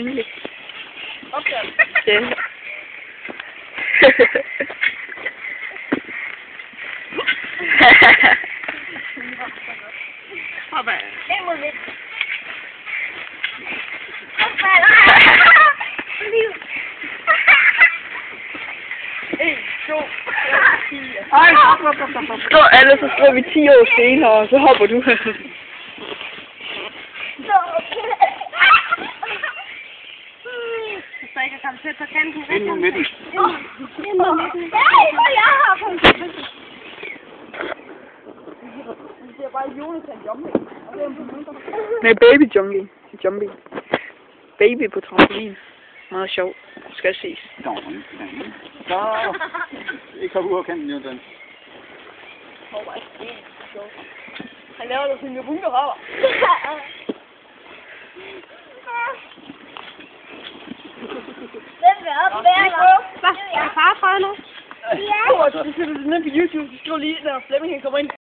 Endelig. Okay. Ja. Papa. En mod lidt. Ej, Så alle, så skriver vi 10 år senere, og så hopper du. Hvis der ikke er kommet til på kanten. Ind mod midten. Det er bare Jonathan Jumping. Og det er på mindre. Nej, baby jumping. Jumping. Baby på trampolin. Meget sjov. Skal ses. Så. Ikke hoppe ud af kanten, Jonathan. Han laver det sådan, jeg bunker hopper. Hvem vil op hver? Hvad? Er far fra nu? Ja. Så sætter du ned på YouTube, så skriver lige, når Flemming kommer ind.